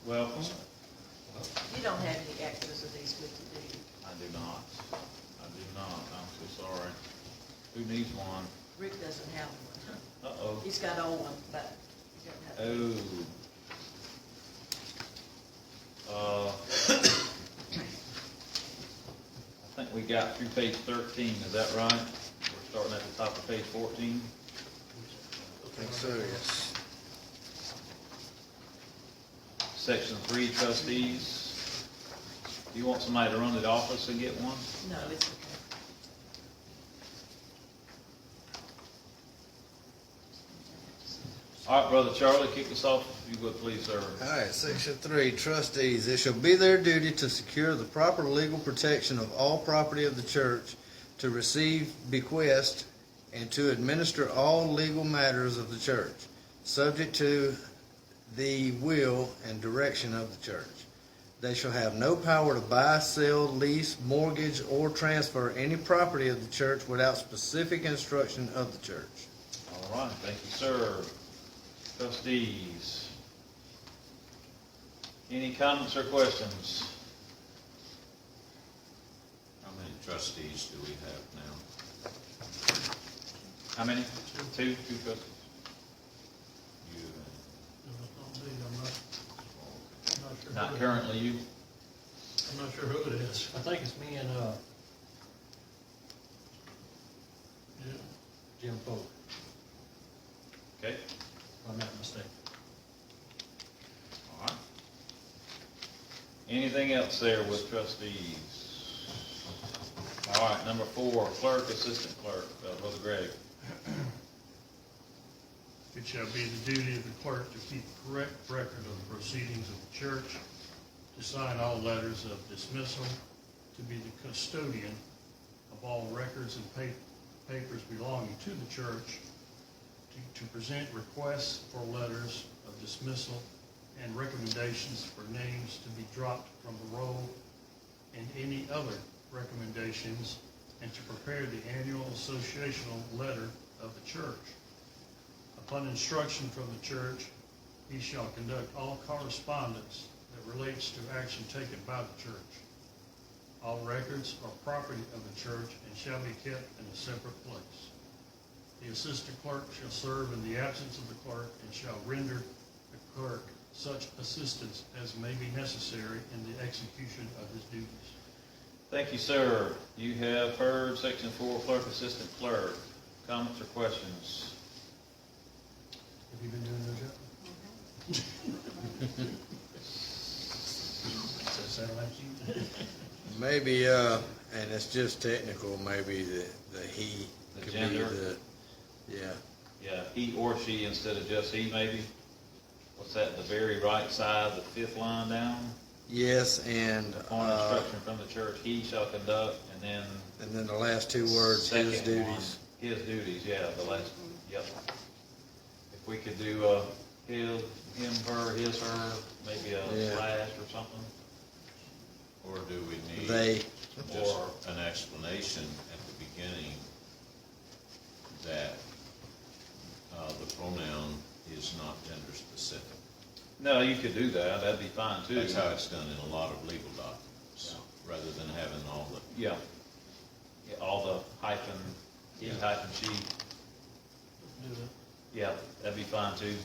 welcome. You don't have any extras of these with you, do you? I do not. I'm so sorry. Who needs one? Rick doesn't have one. Uh-oh. He's got old one, but he doesn't have one. Oh. I think we got through page 13, is that right? We're starting at the top of page 14. I think so, yes. Section 3, trustees. Do you want somebody to run to the office and get one? No, it's okay. All right, Brother Charlie, kick us off if you would, please, sir. All right, section 3, trustees. It shall be their duty to secure the proper legal protection of all property of the church, to receive bequest, and to administer all legal matters of the church, subject to the will and direction of the church. They shall have no power to buy, sell, lease, mortgage, or transfer any property of the church without specific instruction of the church. All right, thank you, sir. Trustees. Any comments or questions? How many trustees do we have now? How many? Two trustees. You I'm not sure. Not who it currently you? is. I'm not sure who it is. I think it's me and, Yeah. Jim Polk, Okay. if I'm not mistaken. All right. Anything else there with trustees? All right, number 4, clerk, assistant clerk, Brother Greg. It shall be the duty of the clerk to keep correct record of the proceedings of the church, to sign all letters of dismissal, to be the custodian of all records and papers belonging to the church, to present requests for letters of dismissal and recommendations for names to be dropped from the roll, and any other recommendations, and to prepare the annual associational letter of the church. Upon instruction from the church, he shall conduct all correspondence that relates to action taken by the church. All records are property of the church and shall be kept in a separate place. The assistant clerk shall serve in the absence of the clerk and shall render the clerk such assistance as may be necessary in the execution of his duties. Thank you, sir. You have heard section 4, clerk, assistant clerk. Comments or questions? Have you been doing your job? Does that sound like you? Maybe, and it's just technical, maybe the he The could gender? be the, yeah. Yeah, he or she instead of just he, maybe? What's that, the very right side, the 5th line down? Yes, and, Upon instruction from the church, he shall conduct, and then the last two words, second his duties. one, his duties, yeah, the last, yep. If we could do, his, him, her, his, her, maybe a Yeah. slash or something. Or do we need They, just an explanation at the beginning that the pronoun is not gender specific? No, you could do that, that'd be fine too. That's how it's done in a lot of legal documents, rather than having all the, Yeah. Yeah, all the hyphen, he Yeah. hyphen she, Do that. yeah, that'd be fine too.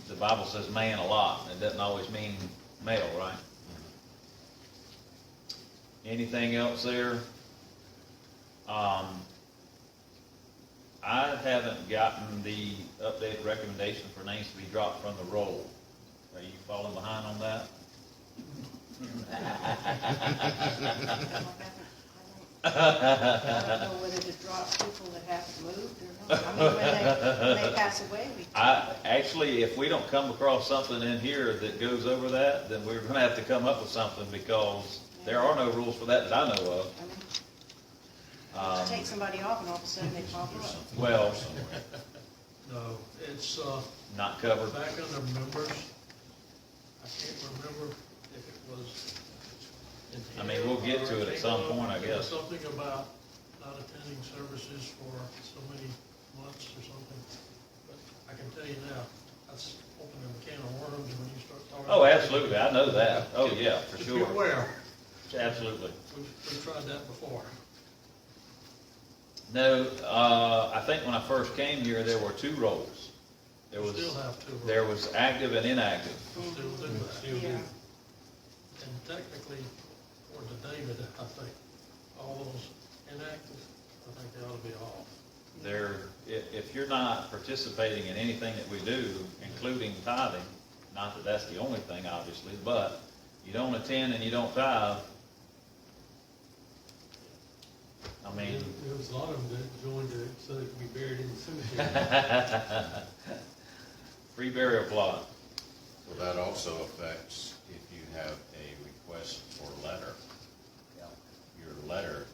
The Bible says man a lot, it doesn't always mean male, right? Anything else there? I haven't gotten the updated recommendation for names to be dropped from the roll. Are you falling behind on that? I don't know whether to drop people that haven't moved or not. I mean, when they pass away, we. Actually, if we don't come across something in here that goes over that, then we're gonna have to come up with something, because there are no rules for that I know of. I mean, take somebody off and all of a sudden they pop there's up. something Well- somewhere. No, it's, Not covered. back under members. I can't remember if it was. I mean, we'll get to it at some point, I guess. Something about not attending services for so many months or something. But I can tell you now, that's opening a can of worms, Oh, absolutely, I know that. Oh, yeah, for Just be sure. aware, Absolutely. we've tried that before. No, I think when I first came here, there were two roles. There was, Still have to. there was active and inactive. Still do that. Still do. Yeah. And technically, according to David, I think all those inactive, I think they ought to be off. There, if you're not participating in anything that we do, including tithing, not that that's the only thing, obviously, but you don't attend and you don't tithe, I mean, There was a lot of them that joined it so they could be buried in the cemetery. free burial plot. Well, that also affects if you have a request for a letter. Your letter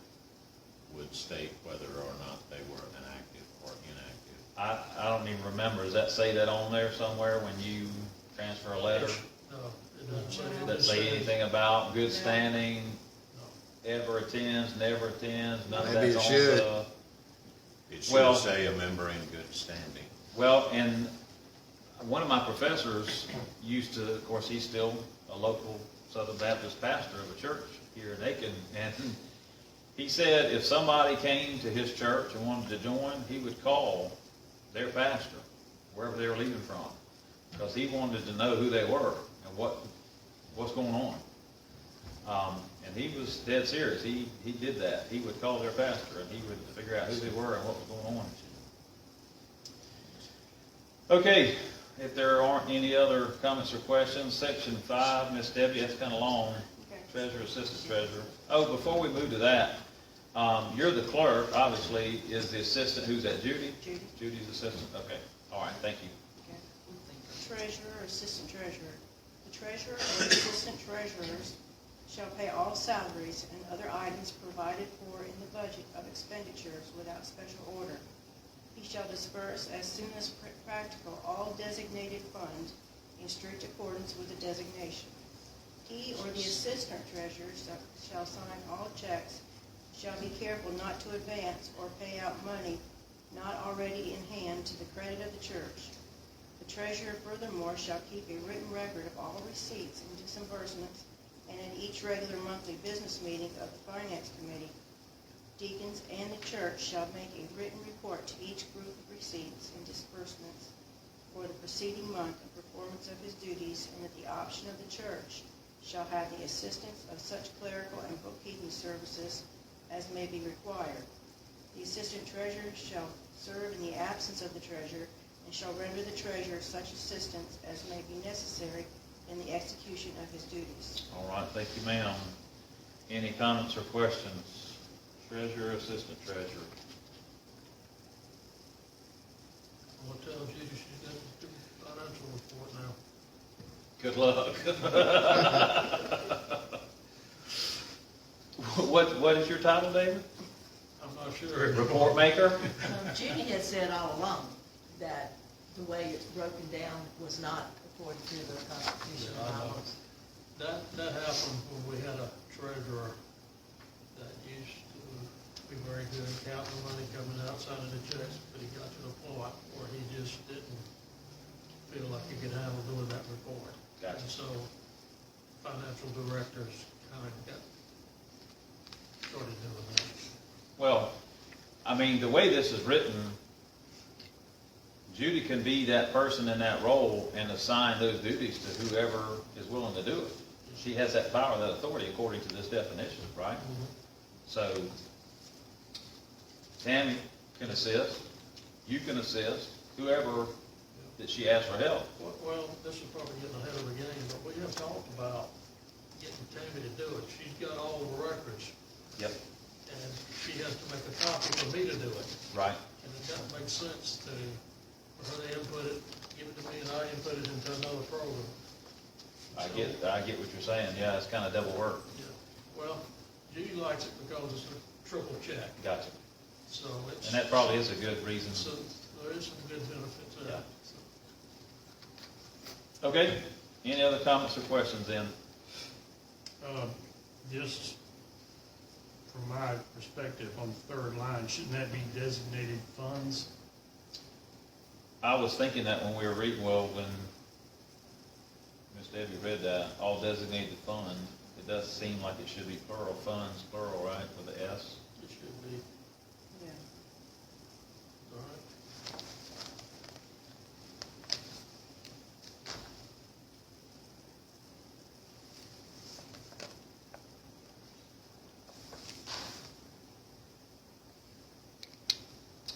would state whether or not they were inactive or inactive. I don't even remember, does that say that on there somewhere when you transfer a letter? No, it doesn't say. Does that say anything about good No. standing, No. ever attends, never attends, none of Maybe that's it on should. the... It Well- should say a member in good standing. Well, and one of my professors used to, of course, he's still a local Southern Baptist pastor of a church here in Aiken, and he said if somebody came to his church and wanted to join, he would call their pastor, wherever they were leaving from, because he wanted to know who they were and what's going on. And he was dead serious. He did that. He would call their pastor and he would figure out who they were and what was going on. Okay, if there aren't any other comments or questions, section 5, Miss Debbie, that's kind of long. Okay. Treasurer, assistant treasurer. Oh, before we move to that, you're the clerk, obviously, is the assistant, who's that, Judy? Judy. Judy's assistant, okay, all right, thank you. Okay. Treasurer, assistant treasurer. The treasurer or assistant treasurers shall pay all salaries and other items provided for in the budget of expenditures without special order. He shall disperse as soon as practical all designated funds in strict accordance with the designation. He or the assistant treasurer shall sign all checks, shall be careful not to advance or pay out money not already in hand to the credit of the church. The treasurer furthermore shall keep a written record of all receipts and disbursements, and in each regular monthly business meeting of the finance committee, deacons and the church shall make a written report to each group of receipts and disbursements for the preceding month in performance of his duties, and at the option of the church shall have the assistance of such clerical and bookkeeping services as may be required. The assistant treasurer shall serve in the absence of the treasurer and shall render the treasurer such assistance as may be necessary in the execution of his duties. All right, thank you, ma'am. Any comments or questions? Treasurer, assistant treasurer. I'm gonna tell Judy she's got to do a financial report now. Good luck. What is your title, David? I'm not sure. Report maker? Judy had said all along that the way it's broken down was not according to the Constitution Yeah, I and know. laws. That happened when we had a treasurer that used to be very good at counting money coming outside of the checks, but he got to the point where he just didn't feel like he could handle doing that report. Gotcha. And so financial directors kind of started doing that. Well, I mean, the way this is written, Judy can be that person in that role and assign those duties to whoever is willing to do it. She has that power, that authority, according to this definition, right? So, Tammy can assist, you can assist, whoever that she asks for help. Well, this is probably getting ahead of the game, but we have talked about getting Tammy to do it. She's got all the records, Yep. and she has to make a copy for me to do it. Right. And it doesn't make sense for her to input it, give it to me, and I input it into another program. I get what you're saying, yeah, it's kind of double work. Yeah. Well, Judy likes it because it's a triple check, Gotcha. so it's. And that probably is a good reason. So there is some good benefit to that. So, Okay, any other comments or questions then? Just from my perspective on the third line, shouldn't that be designated funds? I was thinking that when we were reading, well, when Ms. Debbie read that, all designated fund, it does seem like it should be plural, funds, plural, right, with the S? It should be, Yeah. all right.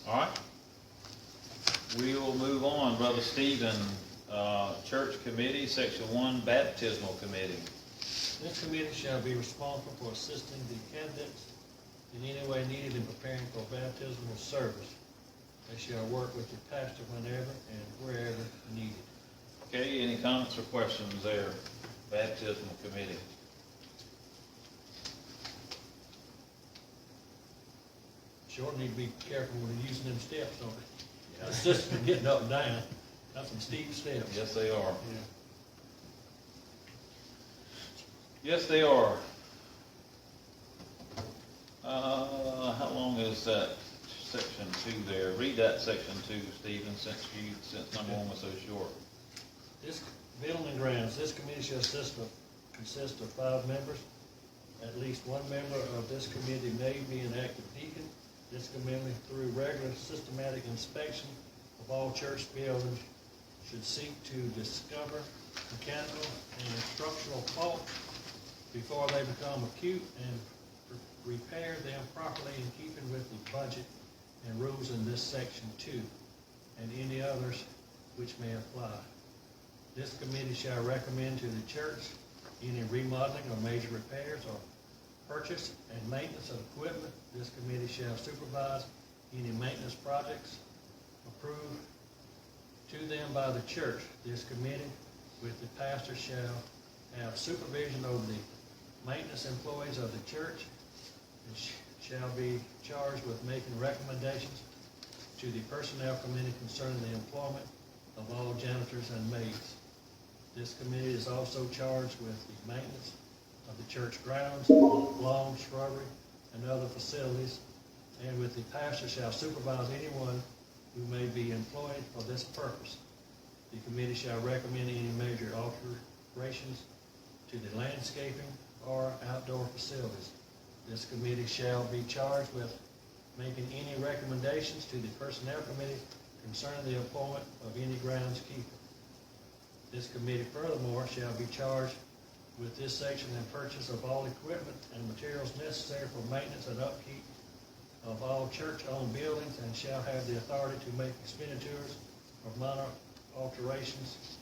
All right. We will move on, Brother Stephen, Church Committee, Section 1, Baptismal Committee. This committee shall be responsible for assisting the candidates in any way needed in preparing for baptismal service. They shall work with the pastor whenever and wherever needed. Okay, any comments or questions there? Baptismal Committee. Sure need to be careful when they're using them steps, don't they? It's just getting up and down. That's some steep steps. Yes, they are. Yeah. Yes, they are. How long is that section 2 there? Read that section 2, Stephen, since number 1 was so short. This building and grounds, this committee shall consist of 5 members. At least 1 member of this committee may be an active deacon. This committee, through regular systematic inspection of all church buildings, should seek to discover mechanical and structural faults before they become acute and repair them properly in keeping with the budget and rules in this section 2 and any others which may apply. This committee shall recommend to the church any remodeling or major repairs or purchase and maintenance of equipment. This committee shall supervise any maintenance projects approved to them by the church. This committee with the pastor shall have supervision over the maintenance employees of the church and shall be charged with making recommendations to the personnel committee concerning the employment of all janitors and maids. This committee is also charged with the maintenance of the church grounds, lawn, shrubbery, and other facilities, and with the pastor shall supervise anyone who may be employed for this purpose. The committee shall recommend any major alterations to the landscaping or outdoor facilities. This committee shall be charged with making any recommendations to the personnel committee concerning the appointment of any groundskeeper. This committee furthermore shall be charged with this section and purchase of all equipment and materials necessary for maintenance and upkeep of all church-owned buildings, and shall have the authority to make expenditures of minor alterations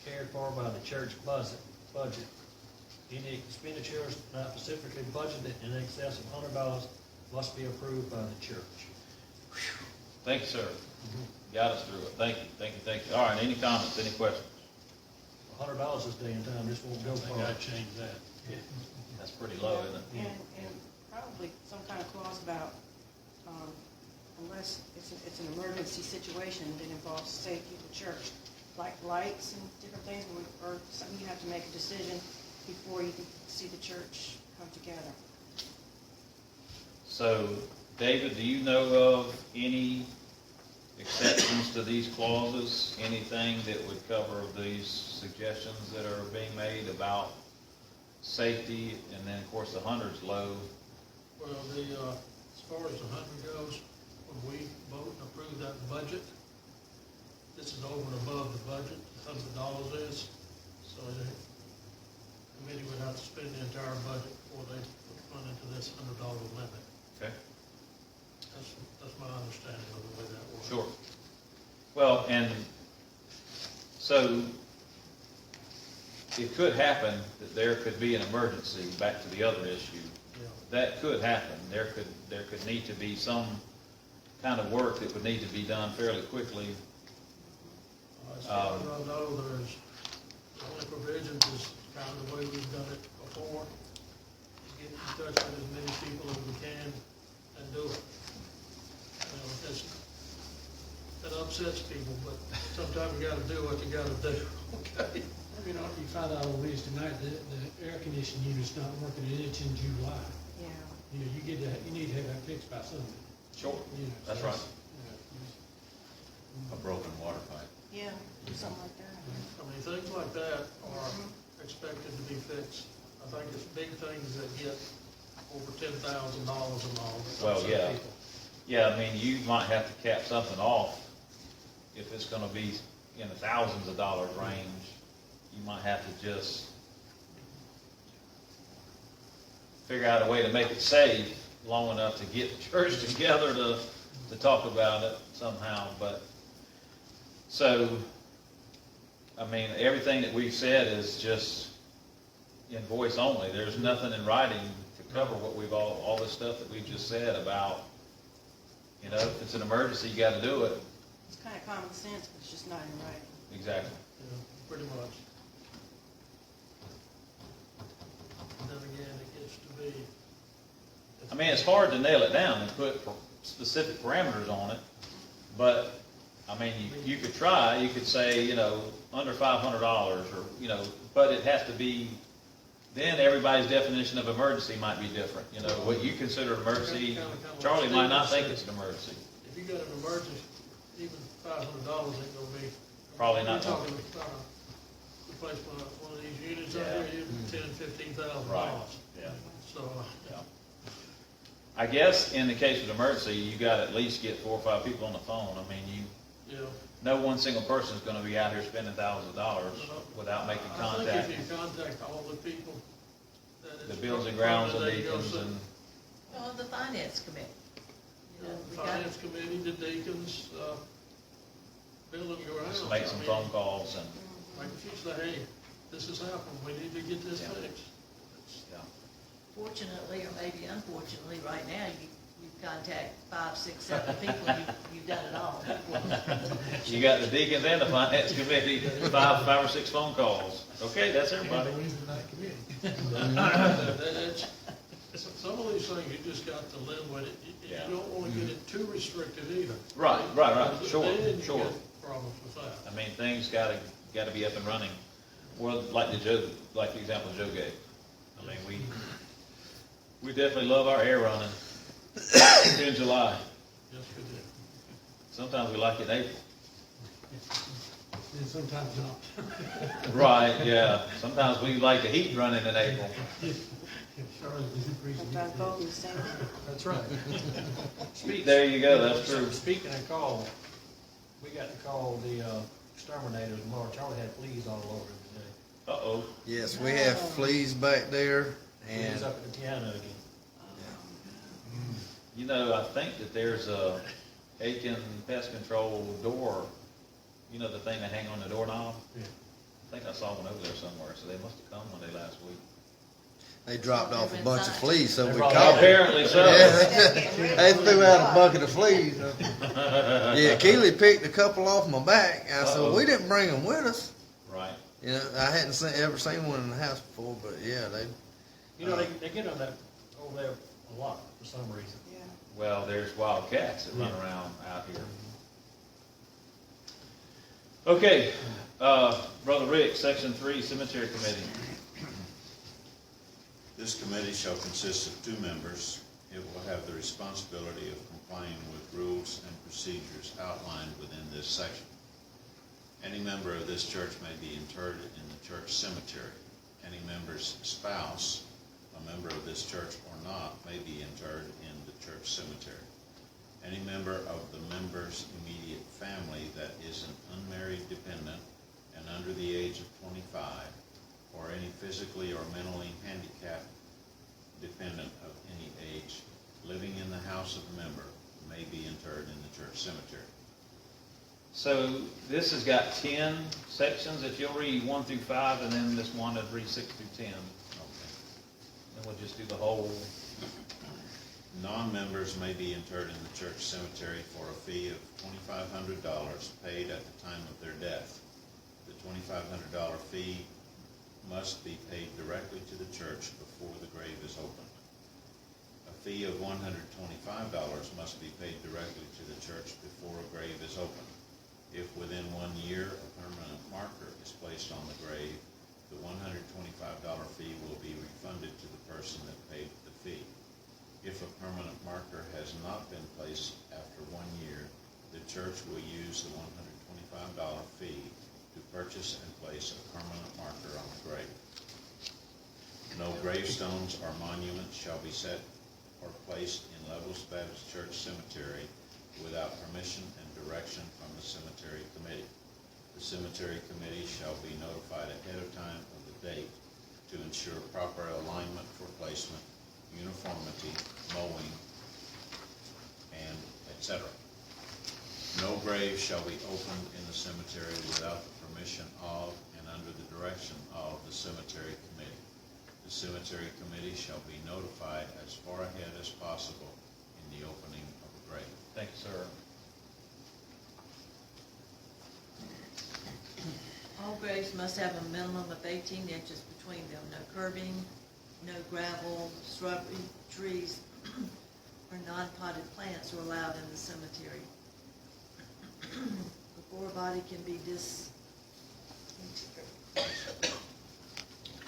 cared for by the church budget. Any expenditures not specifically budgeted in excess of $100 must be approved by the church. Thank you, sir. Got us through it. Thank you, thank you, thank you. All right, any comments, any questions? $100 this day and time, this won't go I think far. I'd change that. That's pretty low, isn't it? And probably some kind of clause about, unless it's an emergency situation that involves safety of the church, like lights and different things, or something you have to make a decision before you can see the church come together. So, David, do you know of any exceptions to these clauses? Anything that would cover these suggestions that are being made about safety? And then, of course, the 100's low. Well, as far as the 100 goes, when we vote and approve that budget, this is over and above the budget, $100 is, so the committee would have to spend the entire budget before they run into this $100 limit. Okay. That's my understanding of the way that works. Sure. Well, and so it could happen that there could be an emergency, back to the other issue. Yeah. That could happen. There could need to be some kind of work that would need to be done fairly quickly. As far as I know, there's, the only provisions is kind of the way we've done it before. Get in touch with as many people as we can and do it. You know, that upsets people, but sometimes you gotta do what you gotta do, okay? You know, you found out on Wednesday night that the air conditioning unit's not working, and it's in July. Yeah. You know, you need to have that fixed by Sunday. Sure. You know, That's so right. you know, A broken water pipe. Yeah, something like that. I mean, things like that are expected to be fixed. I think it's big things that get over $10,000 and all. Well, yeah. Yeah, I mean, you might have to cap something off if it's gonna be in the thousands of dollars range. You might have to just figure out a way to make it safe long enough to get the church together to talk about it somehow, but, so, I mean, everything that we've said is just invoice only. There's nothing in writing to cover what we've all this stuff that we've just said about, you know, if it's an emergency, you gotta do it. It's kind of common sense, but it's just not in writing. Exactly. Yeah, pretty much. And then again, it gets to be. I mean, it's hard to nail it down and put specific parameters on it, but, I mean, you could try, you could say, you know, under $500 or, you know, but it has to be, then everybody's definition of emergency might be different. You know, what you consider an emergency, Charlie might not think it's an emergency. If you got an emergency, even $500 ain't gonna be. Probably not. We're talking, replacement of one of these units out there, you $10,000, $15,000. Right. Yeah. So, Yeah. I guess in the case of an emergency, you got to at least get 4 or 5 people on the phone. I mean, yeah. no one single person is going to be out here spending thousands of dollars without making I contact. think if you contact all the people that The it's Buildings and Grounds and that you go Deacons see. and, Well, the finance committee. You know, we got, Finance committee, the deacons, building grounds. just make some phone calls and, Like if you say, hey, this has happened, we need to get this Yeah. fixed. yeah. fortunately, or maybe unfortunately, right now, you contact 5, 6, 7 people, you've done it all. You got the deacons and the finance committee, five or six phone calls. Okay, that's everybody. Wednesday night committee. Some of these things, you just got to live with it. Yeah. You don't want to get it too restrictive either. Right. Sure, Then you sure. get problems with that. I mean, things gotta be up and running. Well, like the example Joe gave. I mean, we definitely love our air running in July. Yes, we did. Sometimes we like it in April. And sometimes not. Right, yeah. Sometimes we like the heat running in April. Charlotte is increasing. Sometimes both in the same. That's right. There you go, that's true. Speaking of call, we got to call the exterminators tomorrow. Charlie had fleas all over him today. Uh-oh. Yes, we have fleas back there, He was and up at the piano again. You know, I think that there's a Aiken pest control door, you know, the thing they hang on the doorknob? Yeah. I think I saw one over there somewhere, so they must have come one day last week. they dropped off a bunch of fleas, so we brought called them. Apparently so. Yeah, they threw out a bucket of fleas. Yeah, Keely picked a couple off my back. I said, Uh-oh. we didn't bring them with us. Right. You know, I hadn't ever seen one in the house before, but yeah, they. You know, they get on that over there a lot for some reason. Yeah. Well, there's wild cats that run around out here. Okay, Brother Rick, Section 3, Cemetery Committee. This committee shall consist of 2 members. It will have the responsibility of complying with rules and procedures outlined within this section. Any member of this church may be interred in the church cemetery. Any member's spouse, a member of this church or not, may be interred in the church cemetery. Any member of the member's immediate family that is an unmarried dependent and under the age of 25, or any physically or mentally handicapped dependent of any age living in the house of the member may be interred in the church cemetery. So this has got 10 sections that you'll read 1 through 5, and then this one that reads 6 through 10. Okay. And we'll just do the whole. Non-members may be interred in the church cemetery for a fee of $2,500 paid at the time of their death. The $2,500 fee must be paid directly to the church before the grave is opened. A fee of $125 must be paid directly to the church before a grave is opened. If within 1 year a permanent marker is placed on the grave, the $125 fee will be refunded to the person that paid the fee. If a permanent marker has not been placed after 1 year, the church will use the $125 fee to purchase and place a permanent marker on the grave. No gravestones or monuments shall be set or placed in Level's Baptist Church Cemetery without permission and direction from the cemetery committee. The cemetery committee shall be notified ahead of time of the date to ensure proper alignment for placement, uniformity, mowing, and etc. No grave shall be opened in the cemetery without the permission of and under the direction of the cemetery committee. The cemetery committee shall be notified as far ahead as possible in the opening of a grave. Thank you, sir. All graves must have a minimum of 18 inches between them. No curbing, no gravel, shrubbery, trees, or non-potted plants are allowed in the cemetery. Before a body can be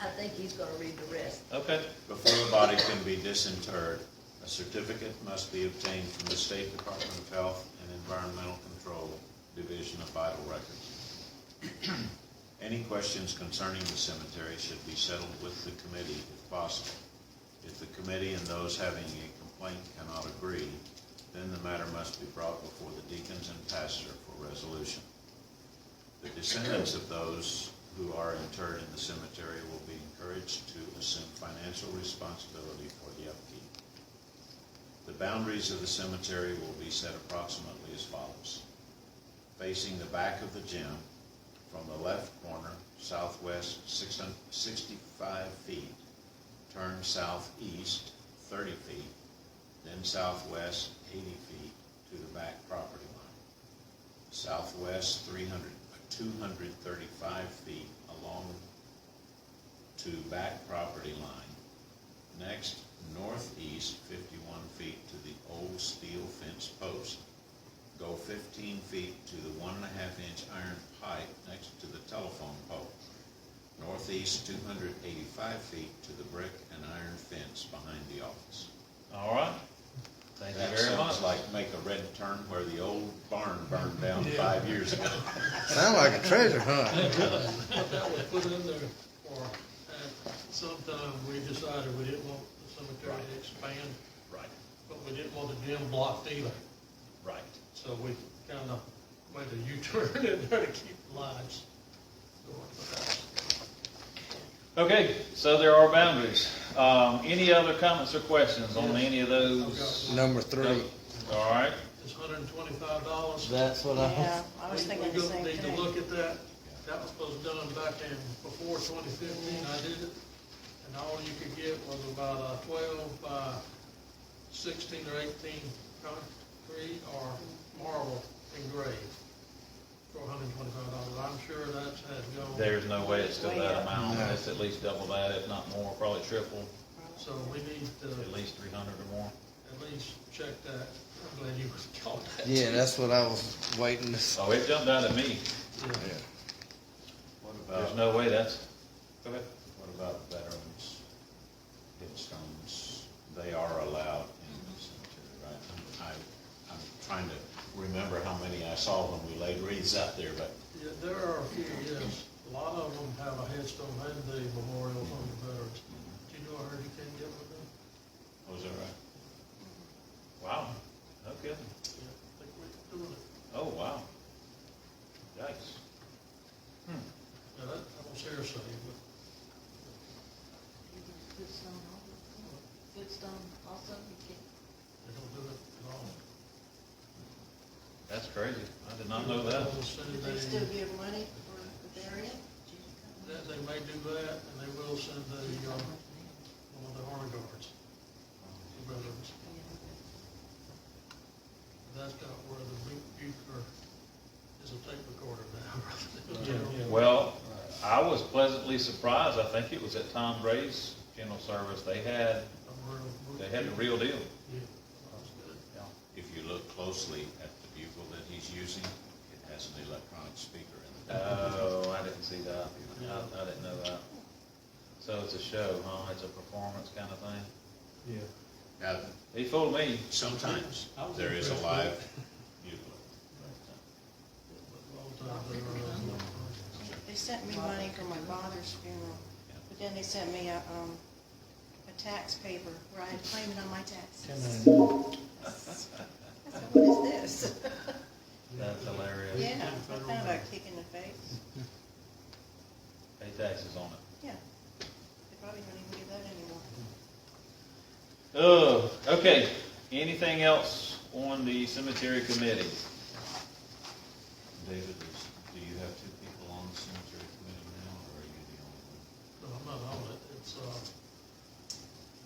I think he's gonna read the rest. Okay. Before a body can be disinterred, a certificate must be obtained from the State Department of Health and Environmental Control, Division of Vital Records. Any questions concerning the cemetery should be settled with the committee if possible. If the committee and those having a complaint cannot agree, then the matter must be brought before the deacons and pastor for resolution. The descendants of those who are interred in the cemetery will be encouraged to assume financial responsibility for the upkeep. The boundaries of the cemetery will be set approximately as follows. Facing the back of the gym, from the left corner, southwest 65 feet, turn southeast 30 feet, then southwest 80 feet to the back property line. Southwest 235 feet along to back property line. Next, northeast 51 feet to the old steel fence post. Go 15 feet to the 1.5-inch iron pipe next to the telephone pole. Northeast 285 feet to the brick and iron fence behind the office. All right. Thank you That very much. sounds like make a red turn where the old barn burned down 5 years ago. Sound like a treasure hunt. But that was put in there for, at some time, we decided we didn't want the cemetery to expand, Right. but but we didn't want the gym blocked either. Right. So we kind of made a U-turn in there to keep the lines going. But that's- Okay, so there are boundaries. Any other comments or questions on any of those? Number 3. All right. It's $125. That's what Yeah, I was We thinking the don't same need to thing. look at that. That was supposed to be done back in before 2015. I did it. And all you could get was about a 12 by 16 or 18 concrete or marble engraved for $125. I'm sure that's had gone. There's no way it's still that amount. It's at least double that, if not more, probably triple, So we need to at least 300 or more. at least check that. I'm glad you caught that. Yeah, that's what I was waiting to. Oh, it jumped out at me. Yeah. What There's about, no way that's, go ahead. what about veterans' headstones? They are allowed in the cemetery, right? I'm trying to remember how many I saw when we laid wreaths out there, but Yeah, there are a few, yes. A lot of them have a headstone and the memorials on the veterans. Do you know, I heard you can't get with them? was that right? Wow. No kidding. Yeah, I think we're doing it. Oh, wow. Yikes. Yeah, that was hearsay, but Goodstone also, you can't. they don't do it at all. That's crazy. I did not know that. They'll send Do they still a- give money for the burial? They may do that, and they will send one of the honor guards to veterans. That's got where the Bucher is a tape recorder now. Well, I was pleasantly surprised. I think it was at Tom Gray's funeral service. They had the real deal. Yeah, that's good. If you look closely at the bugle that he's using, it has an electronic speaker in it. Oh, I didn't see that. I didn't know that. So it's a show, huh? It's a performance kind of thing? Yeah. Now, He fooled me. sometimes I was there is a impressed with live bugle. But a lot of times they are, They sent me money for my father's funeral, but then they sent me a tax paper where I had to claim it on my taxes. 1099. I said, what is this? That's hilarious. Yeah, what kind of a kick in the face? Pay taxes on it. Yeah. They probably don't even do that anymore. Oh, okay. Anything else on the cemetery committee? David, do you have two people on the cemetery committee now, or are you the only one? No, I'm not on it. It's,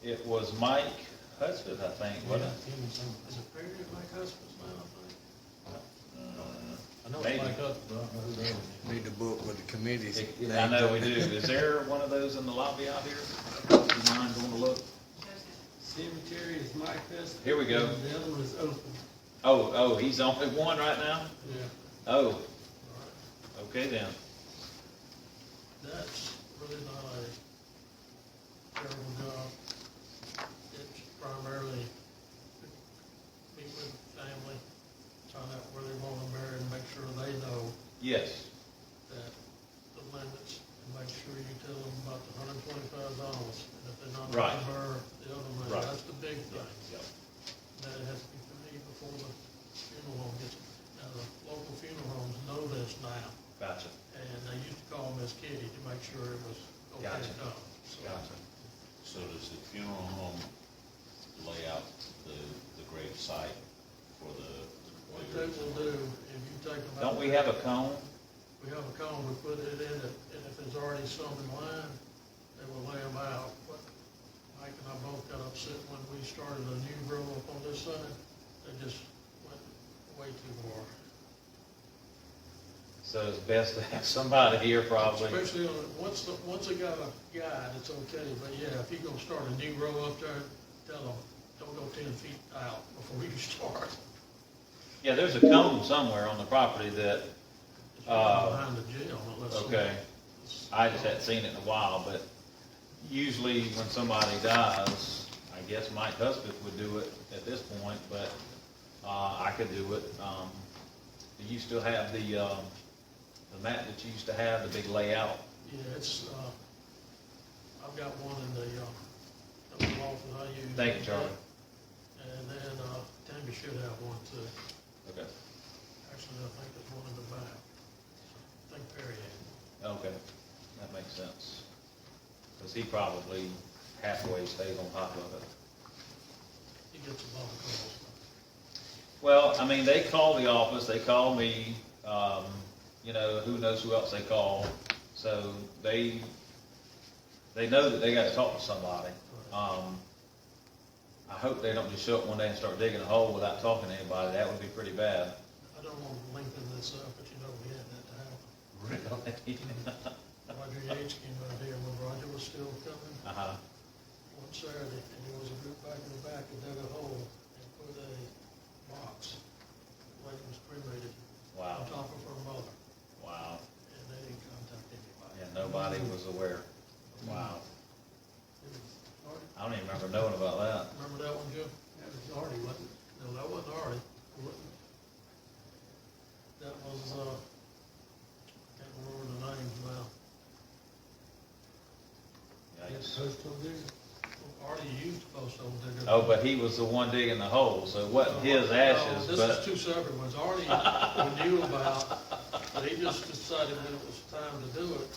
It was Mike Hudspeth, I think, wasn't it? is it Perry or Mike Husband's now, I think? I know Maybe. it's Mike Hudson, but I don't know who the other one is. Need the book with the committees. I know we do. Is there one of those in the lobby out here? Do you mind going to look? Cemetery is Mike Hudson. Here we go. and The other one is open. Oh, he's only one right now? Yeah. Oh, All right. okay then. That's really not a terrible job. It's primarily meet with the family, find out where they want to marry, and make sure they know Yes, that the limits, and make sure you tell them about the $125, and if they're not Right. going to her, the other money, Right. that's the big thing. Yep. That it has to be paid before the funeral home gets, now the local funeral homes know this now, Gotcha, and they used to call Miss Kitty to make sure it was okay Gotcha. done. So, gotcha. So does the funeral home lay out the grave site for the? what they will do, if you take them out. Don't we have a cone? We have a cone, we put it in it, and if there's already some in line, they will lay them out. But Mike and I both got upset when we started a new row up on this side, they just went way too far. So it's best to have somebody here probably. Especially once they got a guide, it's okay, but yeah, if you're gonna start a new row up there, tell them, don't go 10 feet out before you start. Yeah, there's a cone somewhere on the property that, It's right behind the jail, unless. okay, I just hadn't seen it in a while, but usually when somebody dies, I guess Mike Husband would do it at this point, but, I could do it. Do you still have the map that you used to have, the big layout? Yeah, it's, I've got one in the office I use. Thank you, Charlie. And then, Tammy should have one too. Okay. Actually, I think there's one in the back. I think Perry had. Okay, that makes sense. Because he probably halfway stays on top of it. He gets a lot of calls. Well, I mean, they call the office, they call me, you know, who knows who else they call. So they know that they gotta talk to somebody. I hope they don't just show up one day and start digging a hole without talking to anybody. That would be pretty bad. I don't want to lengthen this up, but you know, we had that to happen. Really? Roger Yates came out here when Roger was still coming Uh-huh. one Saturday, and there was a group back in the back that dug a hole and put a box. The lady was cremated Wow, on top of her mother, wow. and they didn't contact anybody. Yeah, nobody was aware. Wow. It was Artie. I don't even remember knowing about that. Remember that one, Jim? That was Artie, wasn't it? No, that wasn't Artie. It wasn't. That was, can't remember the names now. Yikes. Postal digger. Artie used to post old digger. Oh, but he was the one digging the hole, so it wasn't his ashes, No, but. this is two separate ones. Artie, we knew about, but he just decided when it was time to do it.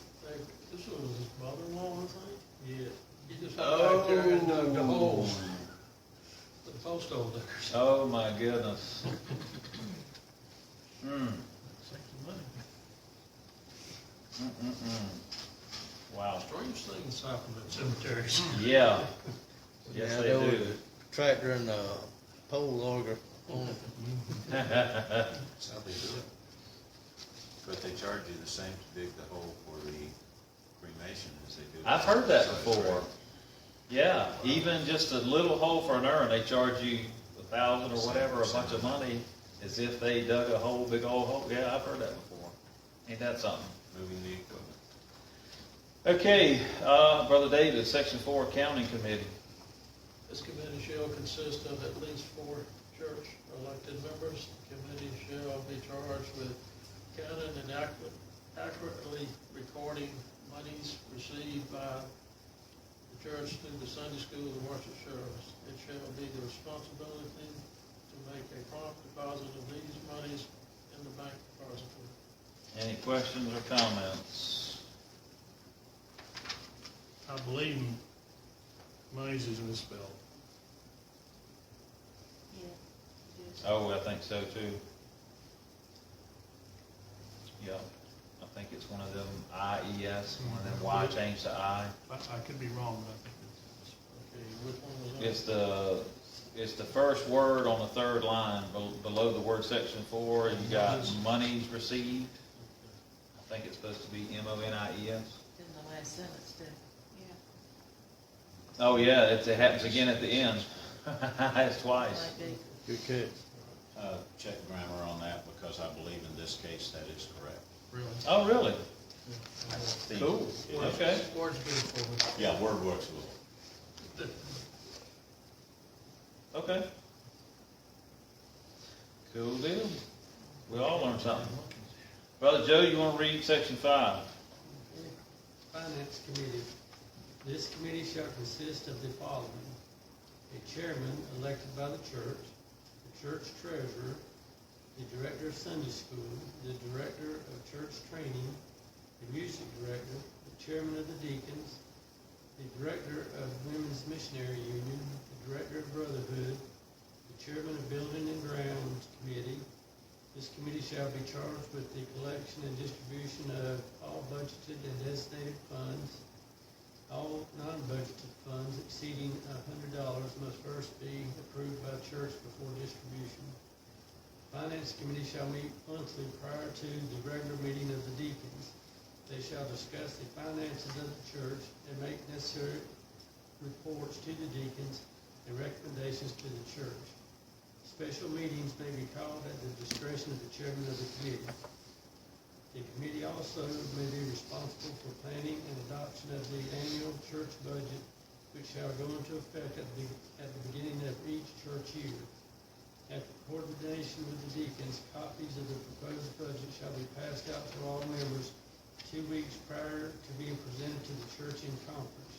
This was his mother-in-law, I think? Yeah. He just went back there and dug the hole for the post old diggers. Oh, my goodness. Hmm. Save some money. Wow. Strange things happen at cemeteries. Yeah. Yes, Yeah, they there was do. a tractor and a pole auger on it. That's how they do it. But they charge you the same to dig the hole for the cremation as they do. I've heard that Besides, before. right? Yeah, even just a little hole for an urn, they charge you $1,000 or whatever, a bunch of money, as if they dug a whole, big old hole. Yeah, I've heard that before. Ain't that something? Moving the equipment. Okay, Brother David, Section 4 Accounting Committee. This committee shall consist of at least 4 church elected members. The committee shall be charged with accounting and accurately recording monies received by the church through the Sunday school and worship service. It shall be the responsibility to make a prompt deposit of these monies in the bank depository. Any questions or comments? I believe monies is misspelled. Yeah. it is. Oh, I think so too. Yeah, I think it's one of them IES, one of them Y changed to I. I could be wrong, but I think it's, Okay, which one was that? It's the first word on the third line, below the word section 4, you got monies received. I think it's supposed to be MONIES. In the last sentence, too. Yeah. Oh, yeah, it happens again at the end. It's twice. Might be. Good catch. Check grammar on that, because I believe in this case that is correct. really. Oh, really? Steve, Cool. it is. Okay. Words good for me. Yeah, word works a little. Okay. Cool deal. We all learned something. Brother Joe, you want to read section 5? Finance Committee. This committee shall consist of the following: a chairman elected by the church treasurer, the director of Sunday school, the director of church training, the music director, the chairman of the deacons, the director of Women's Missionary Union, the director of Brotherhood, the chairman of Building and Grounds Committee. This committee shall be charged with the collection and distribution of all budgeted and designated funds. All non-budgeted funds exceeding $100 must first be approved by church before distribution. Finance Committee shall meet monthly prior to the regular meeting of the deacons. They shall discuss the finances of the church and make necessary reports to the deacons and recommendations to the church. Special meetings may be called at the discretion of the chairman of the committee. The committee also may be responsible for planning and adoption of the annual church budget, which shall go into effect at the beginning of each church year. At the coordination with the deacons, copies of the proposed budget shall be passed out to all members 2 weeks prior to being presented to the church in conference.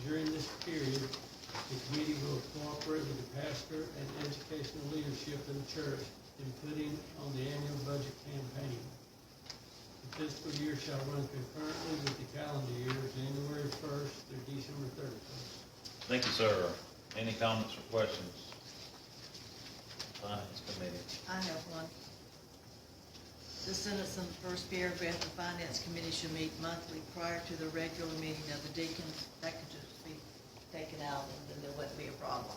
During this period, the committee will cooperate with the pastor and educational leadership of the church in putting on the annual budget campaign. The fiscal year shall run concurrently with the calendar year, January 1st through December 31st. Thank you, sir. Any comments or questions? Finance Committee. I have one. The sentence in the first paragraph, the Finance Committee should meet monthly prior to the regular meeting of the deacons. That could just be taken out and then there wouldn't be a problem.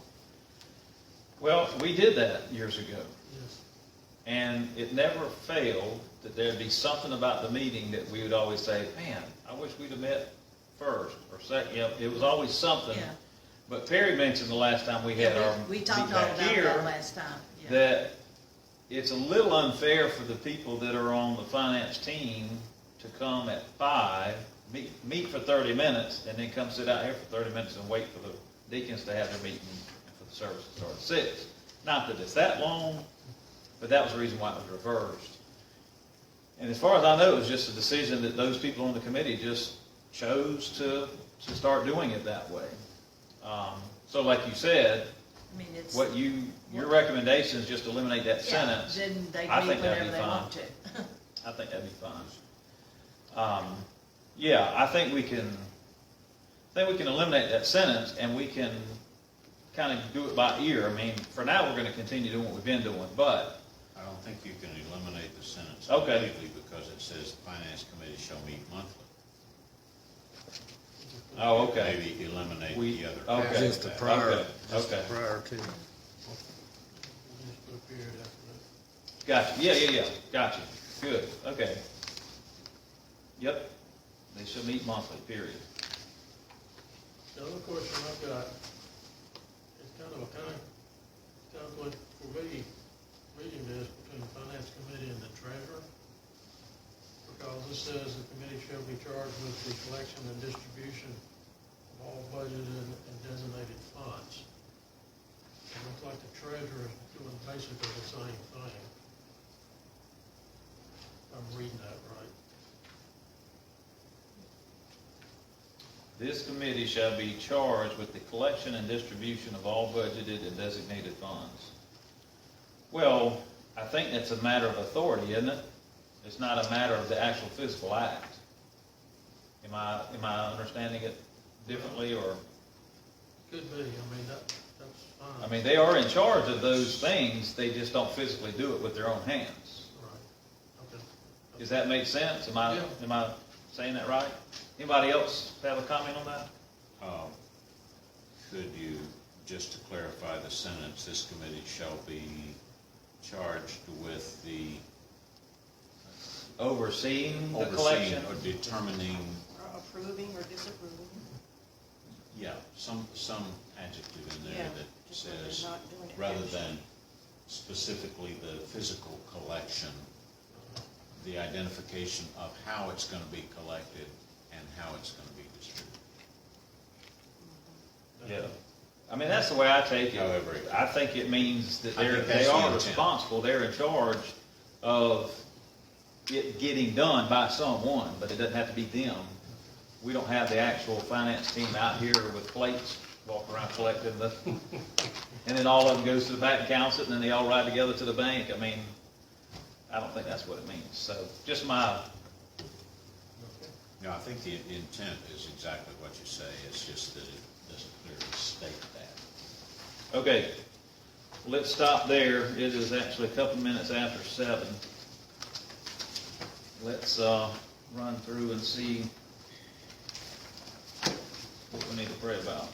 Well, we did that years ago. Yes. And it never failed that there'd be something about the meeting that we would always say, man, I wish we'd have met first or second. You know, it was always something. Yeah. But Perry mentioned the last time we had our We meet talked all back about that here, last time. Yeah. that it's a little unfair for the people that are on the finance team to come at 5, meet for 30 minutes, and then come sit out here for 30 minutes and wait for the deacons to have their meeting and for the service to start at 6. Not that it's that long, but that was the reason why it was reversed. And as far as I know, it was just a decision that those people on the committee just chose to start doing it that way. So like you said, I mean, it's. your recommendation is just eliminate that Yeah, sentence. then they I meet think that'd whenever be they fine. want to. I think that'd be fine. Yeah, I think we can eliminate that sentence and we can kind of do it by ear. I mean, for now, we're going to continue doing what we've been doing, but, I don't think you can eliminate the sentence Okay. completely, because it says the finance committee shall meet monthly. oh, okay. Maybe eliminate We- the other. okay. Just the prior, Okay, just the okay. prior to. We'll just put a period after that. Gotcha. Yeah. Gotcha. Good. Okay. Yep. They shall meet monthly, period. The other question I've got is kind of a conflict for me, reading this between the finance committee and the treasurer. Because it says the committee shall be charged with the collection and distribution of all budgeted and designated funds. It looks like the treasurer is doing basically the same thing. I'm reading that right. This committee shall be charged with the collection and distribution of all budgeted and designated funds. Well, I think that's a matter of authority, isn't it? It's not a matter of the actual physical act. Am I understanding it differently, or? Could be, I mean, that's fine. I mean, they are in charge of those things, they just don't physically do it with their own hands. Right, okay. Does that make sense? Am I saying that right? Anybody else have a comment on that? Could you, just to clarify the sentence, this committee shall be charged with the Overseeing the overseeing collection? or determining, Or approving or disapproving. yeah, some adjective in there Yeah, that just where they're says, not doing it rather actually. than specifically the physical collection, the identification of how it's gonna be collected and how it's gonna be distributed. Yeah. I mean, that's the way I take it. However, I think it means that I think they that's the are intent. responsible, they're in charge of it getting done by someone, but it doesn't have to be them. We don't have the actual finance team out here with plates, walking around collecting the, and then all of them goes to the bank, counts it, and then they all ride together to the bank. I mean, I don't think that's what it means. So, just my, Yeah, I think the intent is exactly what you say, it's just that it doesn't clearly state that. okay, let's stop there. It is actually a couple minutes after 7. Let's run through and see what we need to pray about.